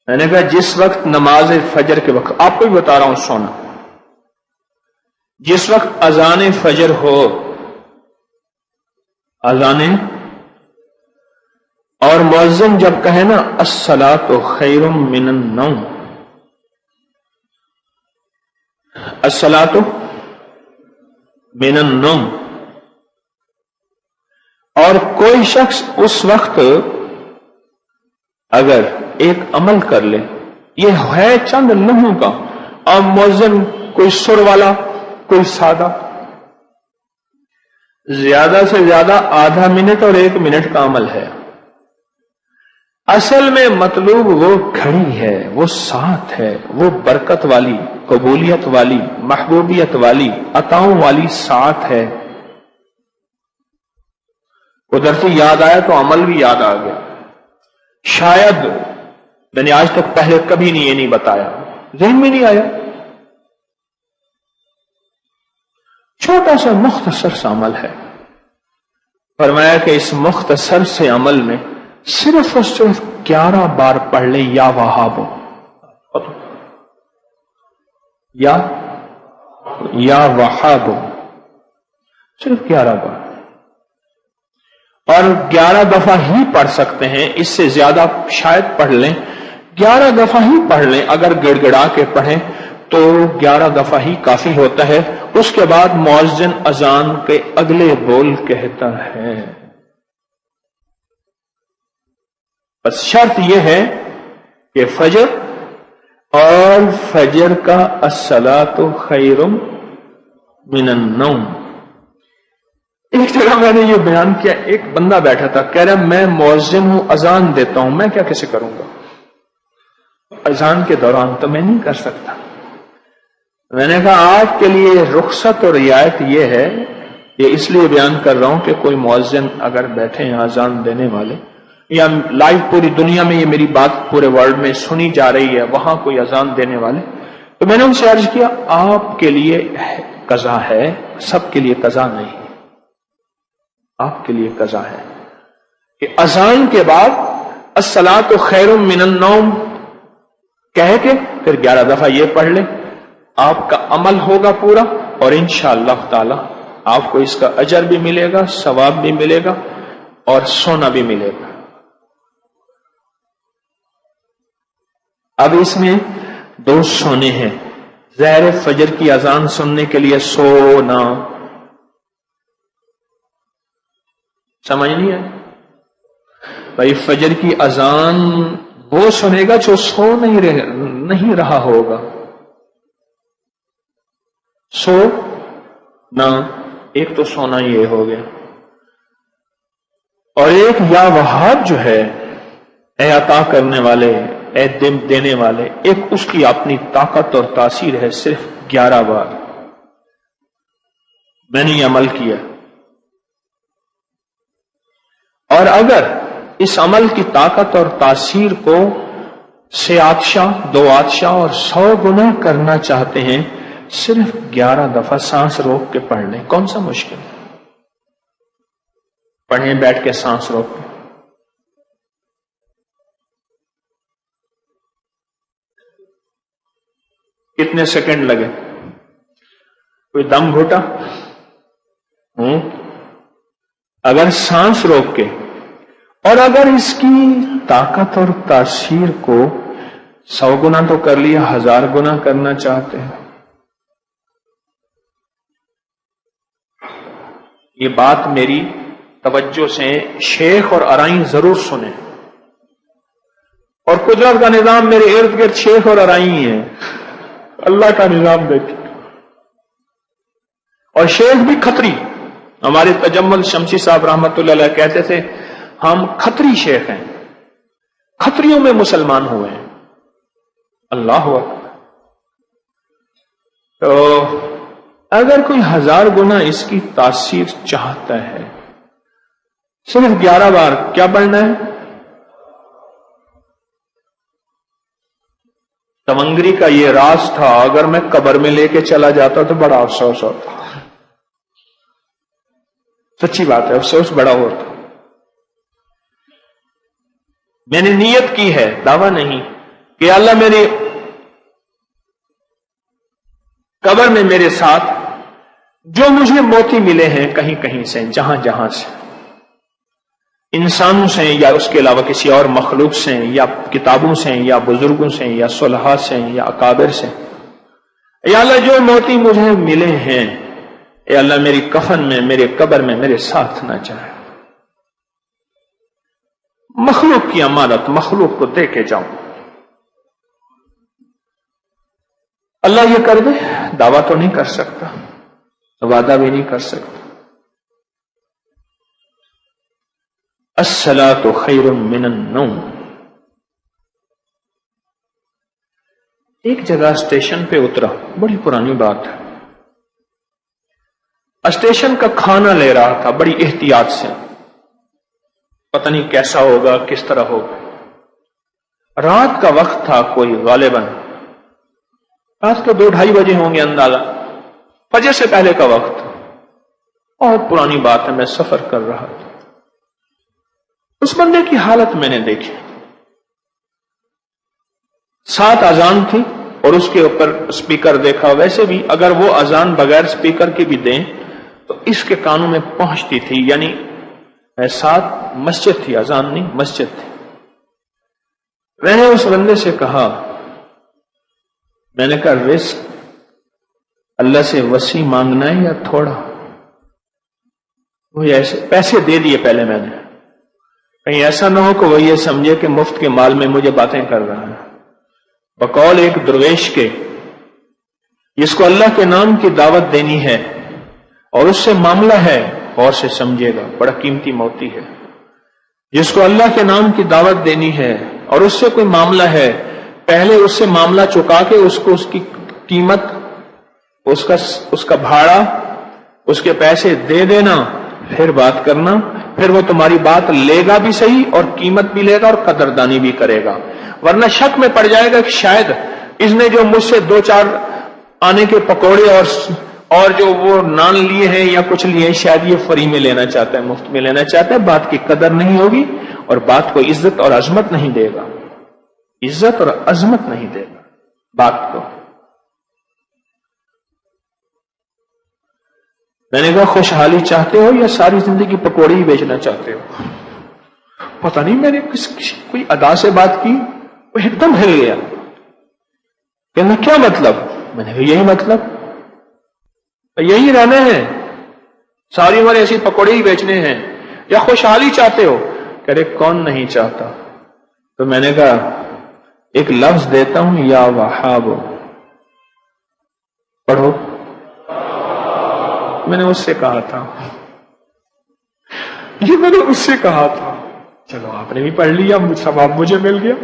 میں نے کہا جس وقت نماز فجر کے وقت، آپ کو بھی بتا رہا ہوں سونا، جس وقت اذان فجر ہو، اذان، اور مؤذن جب کہے نا الصلاۃ خیر من النوم، الصلاۃ من النوم، اور کوئی شخص اس وقت اگر ایک عمل کر لے، یہ ہے چند لمحوں کا، اور مؤذن کوئی سر والا، کوئی سادہ، زیادہ سے زیادہ آدھا منٹ اور 1 منٹ کا عمل ہے، اصل میں مطلوب وہ گھڑی ہے، وہ ساتھ ہے، وہ برکت والی، قبولیت والی، محبوبیت والی، عطاؤں والی ساتھ ہے۔ ادھر سے یاد آیا تو عمل بھی یاد آ گیا، شاید میں نے آج تک پہلے کبھی یہ نہیں بتایا، ذہن میں نہیں آیا، چھوٹا سا مختصر سا عمل ہے، فرمایا کہ اس مختصر سے عمل میں صرف اور صرف 11 بار پڑھ لے یا وہاب، یا وہاب، صرف 11 بار، اور 11 دفعہ ہی پڑھ سکتے ہیں، اس سے زیادہ شاید پڑھ لیں، 11 دفعہ ہی پڑھ لیں، اگر گڑ گڑا کے پڑھیں تو 11 دفعہ ہی کافی ہوتا ہے۔ اس کے بعد مؤذن اذان کے اگلے بول کہتا ہے، بس شرط یہ ہے کہ فجر اور فجر کا الصلاۃ خیر من النوم۔ ایک جگہ میں نے یہ بیان کیا، ایک بندہ بیٹھا تھا، کہہ رہا میں مؤذن ہوں، اذان دیتا ہوں، میں کیا کیسے کروں گا، اذان کے دوران تو میں نہیں کر سکتا۔ میں نے کہا آپ کے لیے رخصت اور رعایت یہ ہے، یہ اس لیے بیان کر رہا ہوں کہ کوئی مؤذن اگر بیٹھے ہیں اذان دینے والے، یا لائیو پوری دنیا میں یہ میری بات پورے ورلڈ میں سنی جا رہی ہے، وہاں کوئی اذان دینے والے، تو میں نے ان سے عرض کیا آپ کے لیے قضا ہے، سب کے لیے قضا نہیں، آپ کے لیے قضا ہے کہ اذان کے بعد الصلاۃ خیر من النوم کہہ کے پھر 11 دفعہ یہ پڑھ لیں، آپ کا عمل ہوگا پورا، اور انشاءاللہ تعالی آپ کو اس کا اجر بھی ملے گا، ثواب بھی ملے گا، اور سونا بھی ملے گا۔ اب اس میں 2 سونے ہیں، ظاہر فجر کی اذان سننے کے لیے سونا، سمجھ نہیں آئی بھائی، فجر کی اذان وہ سنے گا جو سو نہیں رہا ہوگا، سو نہ، ایک تو سونا یہ ہو گیا، اور ایک یا وہاب جو ہے، اے عطا کرنے والے، اے دم دینے والے، ایک اس کی اپنی طاقت اور تاثیر ہے، صرف 11 بار میں نے یہ عمل کیا، اور اگر اس عمل کی طاقت اور تاثیر کو سے آتشاہ، 2 آتشاہ اور 100 گنا کرنا چاہتے ہیں، صرف 11 دفعہ سانس روک کے پڑھ لیں، کون سا مشکل ہے، پڑھیں بیٹھ کے سانس روک کے، کتنے سیکنڈ لگے، کوئی دم گھٹا، اگر سانس روک کے، اور اگر اس کی طاقت اور تاثیر کو 100 گنا تو کر لیا، 1000 گنا کرنا چاہتے ہیں، یہ بات میری توجہ سے شیخ اور ارائیں ضرور سنیں، اور قدرت کا نظام میرے ارد گرد شیخ اور ارائیں ہیں، اللہ کا نظام دیکھیں، اور شیخ بھی کھتری، ہمارے تجمل شمسی صاحب رحمت اللہ علیہ کہتے تھے ہم کھتری شیخ ہیں، کھتریوں میں مسلمان ہوئے ہیں، اللہ اکبر۔ تو اگر کوئی 1000 گنا اس کی تاثیر چاہتا ہے، صرف 11 بار کیا پڑھنا ہے، تمنگری کا یہ راز تھا، اگر میں قبر میں لے کے چلا جاتا تو بڑا افسوس ہوتا، سچی بات ہے، افسوس بڑا ہوتا۔ میں نے نیت کی ہے، دعویٰ نہیں، کہ اللہ میری قبر میں میرے ساتھ جو مجھے موتی ملے ہیں کہیں کہیں سے، جہاں جہاں سے، انسانوں سے یا اس کے علاوہ کسی اور مخلوق سے یا کتابوں سے یا بزرگوں سے یا صلحاء سے یا اکابر سے، یا اللہ جو موتی مجھے ملے ہیں اے اللہ میری کفن میں میرے قبر میں میرے ساتھ نہ جائے. مخلوق کی امانت مخلوق کو دے کے جاؤں. اللہ یہ کر دے، دعویٰ تو نہیں کر سکتا، وعدہ بھی نہیں کر سکتا. الصلاۃ خیر من النوم. ایک جگہ اسٹیشن پہ اترا، بڑی پرانی بات ہے. اسٹیشن کا کھانا لے رہا تھا بڑی احتیاط سے، پتہ نہیں کیسا ہوگا کس طرح ہوگا. رات کا وقت تھا، کوئی غالباً رات کے 2-2:30 بجے ہوں گے اندازہ، فجر سے پہلے کا وقت. بہت پرانی بات ہے، میں سفر کر رہا تھا. اس بندے کی حالت میں نے دیکھی. 7 اذان تھی اور اس کے اوپر اسپیکر دیکھا. ویسے بھی اگر وہ اذان بغیر اسپیکر کے بھی دیں تو اس کے کانوں میں پہنچتی تھی، یعنی 7 مسجد تھی، اذان نہیں مسجد تھی. میں نے اس بندے سے کہا، میں نے کہا رزق اللہ سے وسیع مانگنا ہے یا تھوڑا؟ وہ ایسے پیسے دے دیے پہلے میں نے، کہیں ایسا نہ ہو کہ وہ یہ سمجھے کہ مفت کے مال میں مجھے باتیں کر رہا ہے. بقول ایک درویش کے جس کو اللہ کے نام کی دعوت دینی ہے اور اس سے معاملہ ہے، غور سے سمجھے گا، بڑا قیمتی موتی ہے. جس کو اللہ کے نام کی دعوت دینی ہے اور اس سے کوئی معاملہ ہے، پہلے اس سے معاملہ چکا کے اس کو اس کی قیمت، اس کا بھاڑا، اس کے پیسے دے دینا، پھر بات کرنا. پھر وہ تمہاری بات لے گا بھی صحیح اور قیمت بھی لے گا اور قدردانی بھی کرے گا. ورنہ شک میں پڑ جائے گا کہ شاید اس نے جو مجھ سے 2-4 آنے کے پکوڑے اور جو وہ نان لیے ہیں یا کچھ لیے ہیں، شاید یہ فری میں لینا چاہتا ہے، مفت میں لینا چاہتا ہے. بات کی قدر نہیں ہوگی اور بات کو عزت اور عظمت نہیں دے گا، عزت اور عظمت نہیں دے گا بات کو. میں نے کہا خوشحالی چاہتے ہو یا ساری زندگی پکوڑے ہی بیچنا چاہتے ہو؟ پتہ نہیں میں نے کوئی ادا سے بات کی، وہ ایک دم ہل گیا. کہنا کیا مطلب؟ میں نے کہا یہی مطلب، یہی رہنا ہے، ساری عمر ایسی پکوڑے ہی بیچنے ہیں. یا خوشحالی چاہتے ہو؟ کہہ رہے کون نہیں چاہتا. تو میں نے کہا ایک لفظ دیتا ہوں، یا وہاب، پڑھو. میں نے اس سے کہا تھا، یہ میں نے اس سے کہا تھا. چلو آپ نے بھی پڑھ لیا، ثواب مجھے مل گیا.